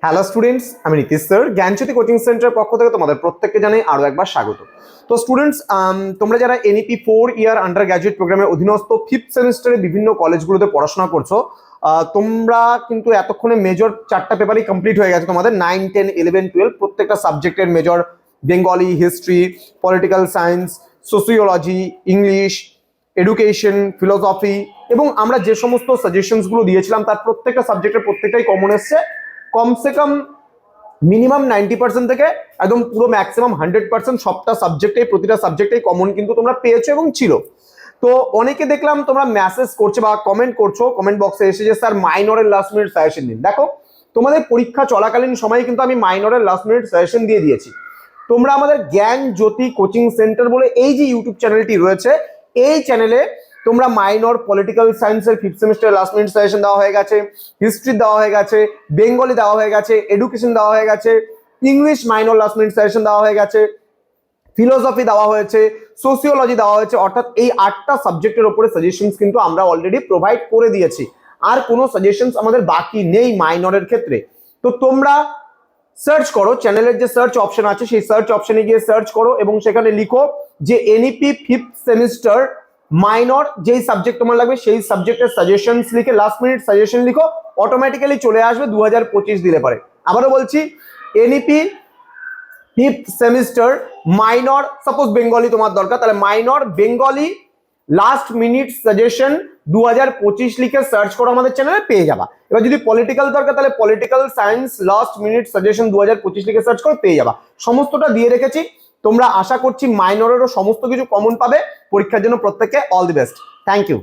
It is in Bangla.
হ্যালো স্টুডেন্টস, আমি নীতিশ স্যার জ্ঞানজ্যোতি কোচিং সেন্টারের পক্ষ থেকে তোমাদের প্রত্যেককে জানাই আরো একবার স্বাগত। তো স্টুডেন্টস, তোমরা যারা এনইপি 4 ইয়ার আন্ডার গ্র্যাজুয়েট প্রোগ্রামের অধীনস্থ 5th সেমিস্টারে বিভিন্ন কলেজগুলোতে পড়াশোনা করছো, তোমরা কিন্তু এতক্ষণে মেজর 4টা পেপারই কমপ্লিট হয়ে গেছে। তোমাদের 9, 10, 11, 12 প্রত্যেকটা সাবজেক্টের major, Bengali, history, political science, sociology, English, education, philosophy এবং আমরা যে সমস্ত সাজেশনসগুলো দিয়েছিলাম তার প্রত্যেকটা সাবজেক্টের প্রত্যেকটাই কমন এসছে। কমসে কম মিনিমাম 90% থেকে একদম পুরো ম্যাক্সিমাম 100% সবটা সাবজেক্টে, প্রতিটা সাবজেক্টেই কমন কিন্তু তোমরা পেয়েছো এবং ছিল। তো অনেকে দেখলাম তোমরা মেসেজ করছো বা কমেন্ট করছো কমেন্ট বক্সে এসে যে স্যার মাইনরের লাস্ট মিনিট সাজেশন দিন। দেখো, তোমাদের পরীক্ষা চলাকালীন সময়ে কিন্তু আমি মাইনরের লাস্ট মিনিট সাজেশন দিয়ে দিয়েছি। তোমরা আমাদের জ্ঞানজ্যোতি কোচিং সেন্টার বলে এই যে ইউটিউব চ্যানেলটি রয়েছে, এই চ্যানেলে তোমরা মাইনর পলিটিক্যাল সায়েন্সের 5th semester last minute suggestion দেওয়া হয়ে গেছে, হিস্ট্রি দেওয়া হয়ে গেছে, বেঙ্গলি দেওয়া হয়ে গেছে, এডুকেশন দেওয়া হয়ে গেছে, English minor last minute suggestion দেওয়া হয়ে গেছে, ফিলোসফি দেওয়া হয়েছে, সোসিওলজি দেওয়া হয়েছে। অর্থাৎ এই 8টা সাবজেক্টের উপরে সাজেশনস কিন্তু আমরা অলরেডি প্রোভাইড করে দিয়েছি। আর কোনো সাজেশনস আমাদের বাকি নেই মাইনরের ক্ষেত্রে। তো তোমরা সার্চ করো, চ্যানেলের যে সার্চ অপশন আছে সেই সার্চ অপশনে গিয়ে সার্চ করো এবং সেখানে লিখো যে এনইপি 5th সেমিস্টার মাইনর, যেই সাবজেক্ট তোমার লাগবে সেই সাবজেক্টের সাজেশনস লিখে লাস্ট মিনিট সাজেশন লিখো, অটোমেটিক্যালি চলে আসবে 2025 দিলে পরে। আবারও বলছি, NEP 5th semester minor, suppose Bengali তোমার দরকার, তাহলে minor Bengali last minute suggestion 2025 লিখে সার্চ করো, আমাদের চ্যানেলে পেয়ে যাবা। এবার যদি পলিটিক্যাল দরকার তাহলে political science last minute suggestion 2025 লিখে সার্চ করো, পেয়ে যাবা। সমস্তটা দিয়ে রেখেছি। তোমরা আশা করছি মাইনরেরও সমস্ত কিছু কমন পাবে। পরীক্ষার জন্য প্রত্যেককে all the best. Thank you.